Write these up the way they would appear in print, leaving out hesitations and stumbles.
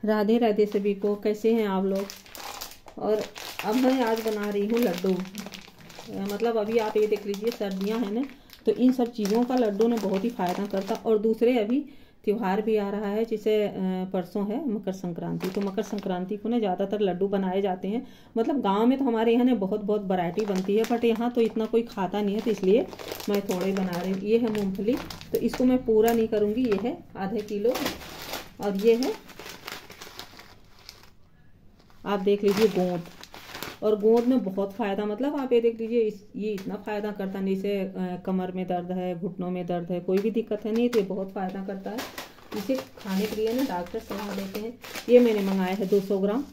राधे राधे सभी को, कैसे हैं आप लोग। और अब मैं आज बना रही हूँ लड्डू। मतलब अभी आप ये देख लीजिए, सर्दियाँ हैं ना, तो इन सब चीज़ों का लड्डू ने बहुत ही फ़ायदा करता। और दूसरे अभी त्यौहार भी आ रहा है, जैसे परसों है मकर संक्रांति। तो मकर संक्रांति को ना ज़्यादातर लड्डू बनाए जाते हैं। मतलब गांव में तो हमारे यहाँ ना बहुत वैरायटी बनती है, बट यहाँ तो इतना कोई खाता नहीं है, तो इसलिए मैं थोड़े ही बना रही हूँ। ये है मूंगफली, तो इसको मैं पूरा नहीं करूँगी। ये है आधा किलो। और ये है, आप देख लीजिए, गोंद। और गोंद में बहुत फ़ायदा, मतलब आप ये देख लीजिए, ये इतना फ़ायदा करता नहीं। जैसे कमर में दर्द है, घुटनों में दर्द है, कोई भी दिक्कत है नहीं, तो ये बहुत फ़ायदा करता है। इसे खाने के लिए ना डॉक्टर सलाह देते हैं। ये मैंने मंगाया है 200 ग्राम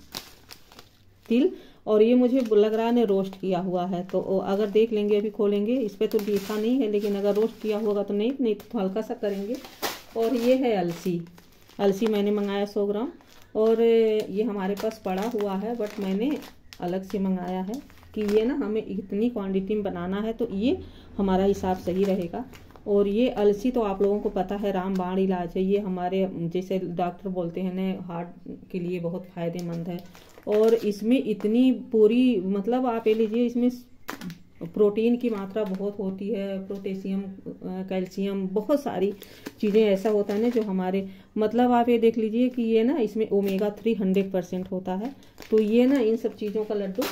तिल, और ये मुझे लग रहा है ना रोस्ट किया हुआ है। तो अगर देख लेंगे, अभी खोलेंगे, इस पर तो लिखा नहीं है, लेकिन अगर रोस्ट किया होगा तो नहीं तो हल्का सा करेंगे। और ये है अलसी। अलसी मैंने मंगाया 100 ग्राम, और ये हमारे पास पड़ा हुआ है, बट मैंने अलग से मंगाया है कि ये ना हमें इतनी क्वांटिटी में बनाना है, तो ये हमारा हिसाब सही रहेगा। और ये अलसी तो आप लोगों को पता है रामबाण इलाज है। ये हमारे जैसे डॉक्टर बोलते हैं ना, हार्ट के लिए बहुत फ़ायदेमंद है। और इसमें इतनी पूरी, मतलब आप ये लीजिए, इसमें प्रोटीन की मात्रा बहुत होती है, पोटेशियम, कैल्शियम, बहुत सारी चीज़ें ऐसा होता है ना जो हमारे, मतलब आप ये देख लीजिए कि ये ना इसमें ओमेगा 3 100% होता है। तो ये ना इन सब चीज़ों का लड्डू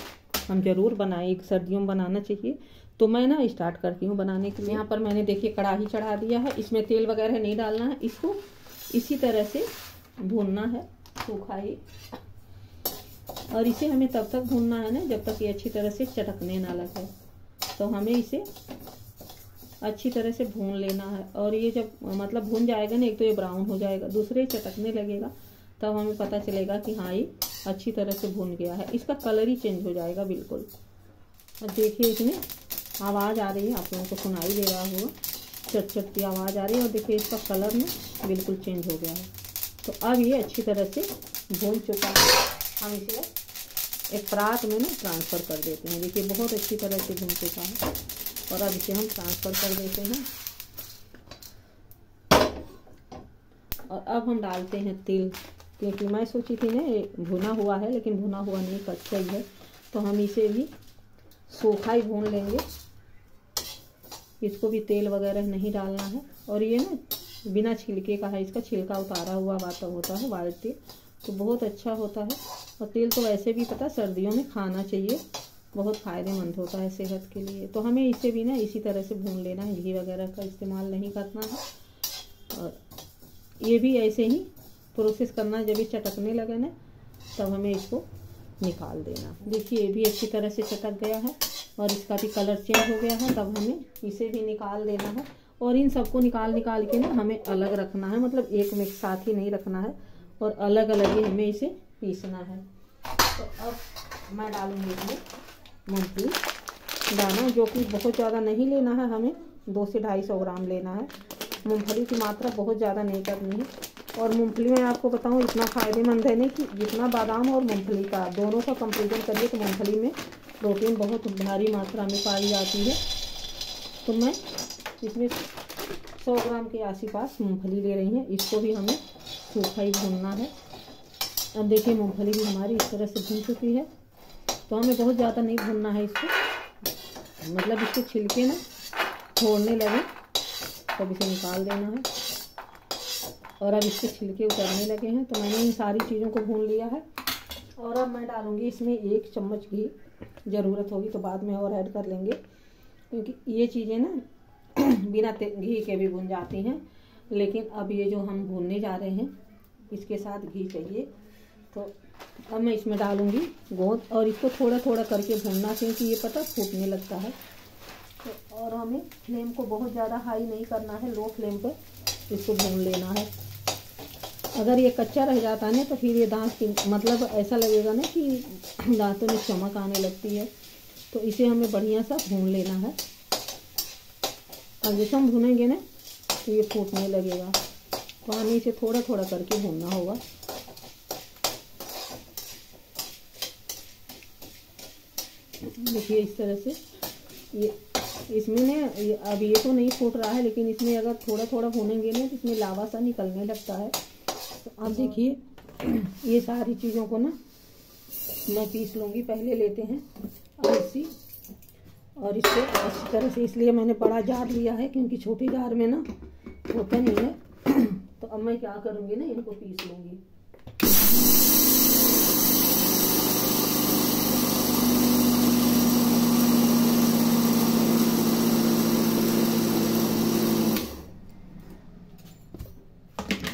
हम ज़रूर बनाएं, सर्दियों में बनाना चाहिए। तो मैं ना स्टार्ट करती हूँ बनाने के लिए। यहाँ पर मैंने देखिए कढ़ाई चढ़ा दिया है, इसमें तेल वगैरह नहीं डालना है, इसको इसी तरह से भूनना है, सूखा ही। और इसे हमें तब तक भूनना है ना जब तक ये अच्छी तरह से चटकने ना लगे। तो हमें इसे अच्छी तरह से भून लेना है। और ये जब मतलब भून जाएगा ना, एक तो ये ब्राउन हो जाएगा, दूसरे चटकने लगेगा, तब हमें पता चलेगा कि हाँ ये अच्छी तरह से भून गया है। इसका कलर ही चेंज हो जाएगा बिल्कुल। और देखिए इसमें आवाज़ आ रही है, आप लोगों को सुनाई दे रहा होगा, चट चट की आवाज़ आ रही है। और देखिए इसका कलर ना बिल्कुल चेंज हो गया है। तो अब ये अच्छी तरह से भून चुका है। हम इसे एक परात में ना ट्रांसफ़र कर देते हैं। देखिए बहुत अच्छी तरह से भून चुका है, और अब इसे हम ट्रांसफ़र कर देते हैं। और अब हम डालते हैं तिल, क्योंकि मैं सोची थी ना भुना हुआ है, लेकिन भुना हुआ नहीं, कच्चा ही है। तो हम इसे भी सूखा ही भून लेंगे, इसको भी तेल वगैरह नहीं डालना है। और ये ना बिना छिलके का है, इसका छिलका उतारा हुआ बात होता है, वाइट तिल, तो बहुत अच्छा होता है। और तेल तो वैसे भी पता सर्दियों में खाना चाहिए, बहुत फ़ायदेमंद होता है सेहत के लिए। तो हमें इसे भी ना इसी तरह से भून लेना है, घी वगैरह का इस्तेमाल नहीं करना है। और ये भी ऐसे ही प्रोसेस करना है। जब ये चटकने लगे ना, तब हमें इसको निकाल देना। देखिए ये भी अच्छी तरह से चटक गया है, और इसका भी कलर चेंज हो गया है, तब हमें इसे भी निकाल देना है। और इन सबको निकाल के ना हमें अलग रखना है, मतलब एक में साथ ही नहीं रखना है, और अलग अलग ही हमें इसे पीसना है। तो अब मैं डालूंगी इसमें मूंगफली दाना, जो कि बहुत ज़्यादा नहीं लेना है, हमें 200 से 250 ग्राम लेना है। मूंगफली की मात्रा बहुत ज़्यादा नहीं करनी है। और मूंगफली में आपको बताऊं इतना फ़ायदेमंद है नहीं कि जितना बादाम और मूंगफली का दोनों का कंपेरिजन करिए, तो मूंगफली में प्रोटीन बहुत भारी मात्रा में पाई जाती है। तो मैं इसमें 100 ग्राम के आस-पास मूंगफली ले रही हैं। इसको भी हमें सूखा ही भूनना है। अब देखिए मूंगफली भी हमारी इस तरह से भून चुकी है। तो हमें बहुत ज़्यादा नहीं भूनना है इसको, मतलब इसके छिलके ना छोड़ने लगे तब इसे निकाल देना है। और अब इसके छिलके उतरने लगे हैं, तो मैंने इन सारी चीज़ों को भून लिया है। और अब मैं डालूँगी इसमें 1 चम्मच घी, ज़रूरत होगी तो बाद में और ऐड कर लेंगे, क्योंकि ये चीज़ें ना बिना घी के भी भून जाती हैं। लेकिन अब ये जो हम भूनने जा रहे हैं इसके साथ घी चाहिए। तो अब मैं इसमें डालूँगी गोंद, और इसको थोड़ा थोड़ा करके भूनना, क्योंकि ये पता फूटने लगता है। तो और हमें फ्लेम को बहुत ज़्यादा हाई नहीं करना है, लो फ्लेम पर इसको भून लेना है। अगर ये कच्चा रह जाता है ना, तो फिर ये दांत की, मतलब ऐसा लगेगा ना कि दांतों में चमक आने लगती है। तो इसे हमें बढ़िया सा भून लेना है। और जैसे हम भूनेंगे ना, तो ये फूटने लगेगा, तो हमें इसे थोड़ा थोड़ा करके भूनना होगा। देखिए इस तरह से ये इसमें ना अब ये तो नहीं फूट रहा है, लेकिन इसमें अगर थोड़ा थोड़ा भूनेंगे ना, तो इसमें लावा सा निकलने लगता है। तो अब देखिए ये सारी चीज़ों को ना मैं पीस लूँगी। पहले लेते हैं अलसी और इसको अच्छी तरह से, इसलिए मैंने बड़ा जार लिया है क्योंकि छोटे जार में ना होता नहीं है। तो अब मैं क्या करूँगी ना, इनको पीस लूँगी।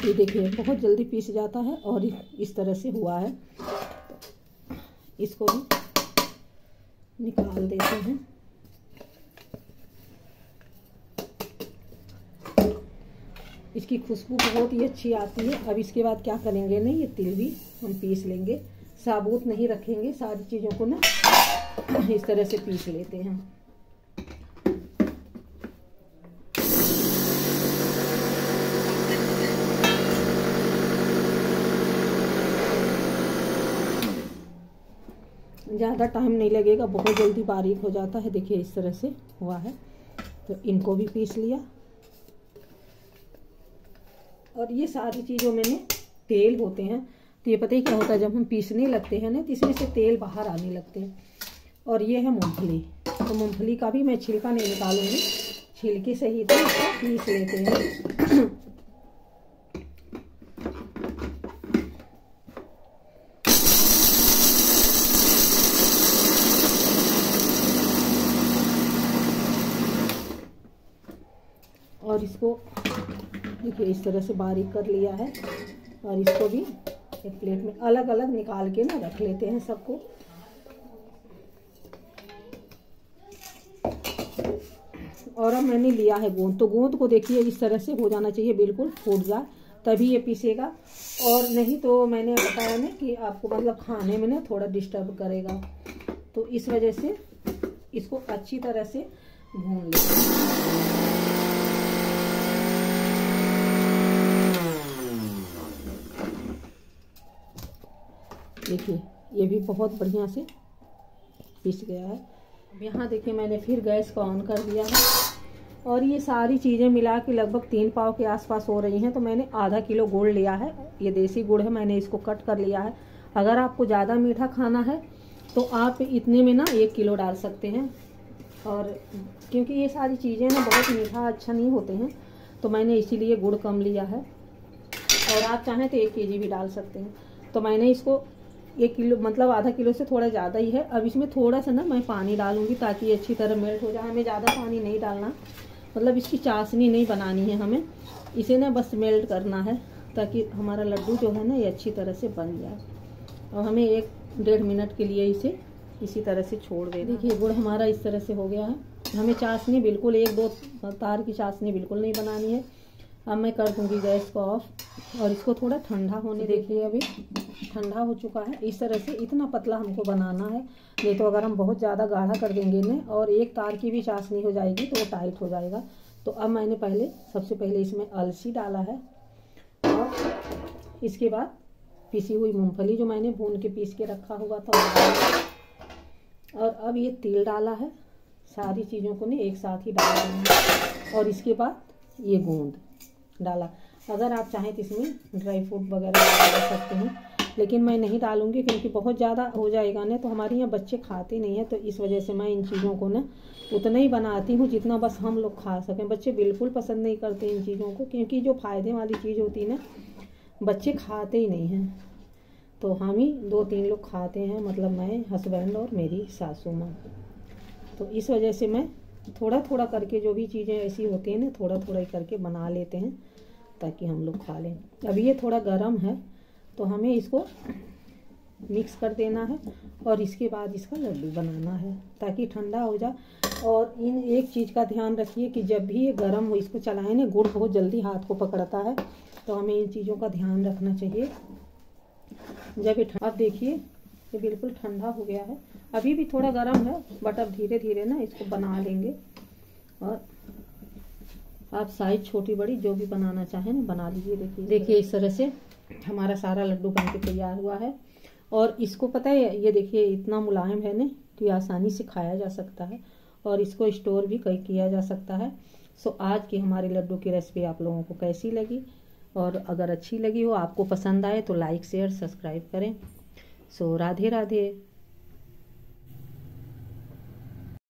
ये देखिए बहुत जल्दी पीस जाता है और इस तरह से हुआ है। तो इसको भी निकाल देते हैं। इसकी खुशबू बहुत ही अच्छी आती है। अब इसके बाद क्या करेंगे ना, ये तिल भी हम पीस लेंगे। साबुत नहीं रखेंगे, सारी चीज़ों को ना इस तरह से पीस लेते हैं। ज़्यादा टाइम नहीं लगेगा, बहुत जल्दी बारीक हो जाता है। देखिए इस तरह से हुआ है। तो इनको भी पीस लिया। और ये सारी चीज़ों में ना तेल होते हैं, तो ये पता ही क्या होता है, जब हम पीसने लगते हैं ना तो इसमें से तेल बाहर आने लगते हैं। और ये है मूंगफली, तो मूंगफली का भी मैं छिलका नहीं निकालूंगी, छिलके से ही तो इसको पीस लेते हैं। और इसको देखिए इस तरह से बारीक कर लिया है। और इसको भी एक प्लेट में अलग अलग निकाल के ना रख लेते हैं सबको। और अब मैंने लिया है गोंद, तो गोंद को देखिए इस तरह से हो जाना चाहिए, बिल्कुल फूट जाए तभी ये पीसेगा। और नहीं तो मैंने बताया ना कि आपको मतलब खाने में ना थोड़ा डिस्टर्ब करेगा, तो इस वजह से इसको अच्छी तरह से भून लेते हैं। देखिए ये भी बहुत बढ़िया से पीस गया है। अब यहाँ देखिए मैंने फिर गैस को ऑन कर दिया है और ये सारी चीज़ें मिला के लगभग 3 पाव के आसपास हो रही हैं। तो मैंने आधा किलो गुड़ लिया है, ये देसी गुड़ है, मैंने इसको कट कर लिया है। अगर आपको ज़्यादा मीठा खाना है तो आप इतने में ना 1 किलो डाल सकते हैं। और क्योंकि ये सारी चीज़ें ना बहुत मीठा अच्छा नहीं होते हैं, तो मैंने इसीलिए गुड़ कम लिया है। और आप चाहें तो 1 केजी भी डाल सकते हैं। तो मैंने इसको 1 किलो मतलब आधा किलो से थोड़ा ज़्यादा ही है। अब इसमें थोड़ा सा ना मैं पानी डालूंगी ताकि ये अच्छी तरह मेल्ट हो जाए। हमें ज़्यादा पानी नहीं डालना, मतलब इसकी चाशनी नहीं बनानी है, हमें इसे ना बस मेल्ट करना है ताकि हमारा लड्डू जो है ना ये अच्छी तरह से बन जाए। और हमें 1-1.5 मिनट के लिए इसे इसी तरह से छोड़ देना। देखिए गुड़ हमारा इस तरह से हो गया है। हमें चाशनी बिल्कुल 1-2 तार की चाशनी बिल्कुल नहीं बनानी है। अब मैं कर दूंगी गैस को ऑफ और इसको थोड़ा ठंडा होने। देखिए अभी ठंडा हो चुका है। इस तरह से इतना पतला हमको बनाना है, नहीं तो अगर हम बहुत ज़्यादा गाढ़ा कर देंगे ना और 1 तार की भी चाशनी हो जाएगी तो वो टाइट हो जाएगा। तो अब मैंने सबसे पहले इसमें अलसी डाला है और इसके बाद पिसी हुई मूंगफली जो मैंने भून के पीस के रखा हुआ था, और अब ये तिल डाला है। सारी चीज़ों को ना एक साथ ही डाल देंगे। और इसके बाद ये गोंद डाला। अगर आप चाहें तो इसमें ड्राई फ्रूट वगैरह डाल सकते हैं, लेकिन मैं नहीं डालूंगी क्योंकि बहुत ज़्यादा हो जाएगा ना तो हमारे यहाँ बच्चे खाते नहीं हैं। तो इस वजह से मैं इन चीज़ों को ना उतना ही बनाती हूँ जितना बस हम लोग खा सकें। बच्चे बिल्कुल पसंद नहीं करते इन चीज़ों को, क्योंकि जो फ़ायदे वाली चीज़ होती है ना बच्चे खाते ही नहीं हैं। तो हम ही 2-3 लोग खाते हैं, मतलब मैं, हस्बैंड और मेरी सासू माँ। तो इस वजह से मैं थोड़ा थोड़ा करके जो भी चीज़ें ऐसी होती हैं ना थोड़ा थोड़ा ही करके बना लेते हैं ताकि हम लोग खा लें। अब ये थोड़ा गर्म है तो हमें इसको मिक्स कर देना है और इसके बाद इसका लड्डू बनाना है ताकि ठंडा हो जाए। और इन एक चीज़ का ध्यान रखिए कि जब भी ये गर्म हो इसको चलाएं ना, गुड़ बहुत जल्दी हाथ को पकड़ता है, तो हमें इन चीज़ों का ध्यान रखना चाहिए। जब ये अब देखिए ये बिल्कुल ठंडा हो गया है, अभी भी थोड़ा गर्म है बट अब धीरे धीरे ना इसको बना लेंगे। और आप साइज छोटी बड़ी जो भी बनाना चाहें ना बना लीजिए। देखिए इस तरह से हमारा सारा लड्डू बन के तैयार हुआ है। और इसको पता है ये देखिए इतना मुलायम है ना कि आसानी से खाया जा सकता है और इसको स्टोर भी किया जा सकता है। सो आज की हमारे लड्डू की रेसिपी आप लोगों को कैसी लगी और अगर अच्छी लगी हो, आपको पसंद आए तो लाइक शेयर सब्सक्राइब करें। सो राधे राधे।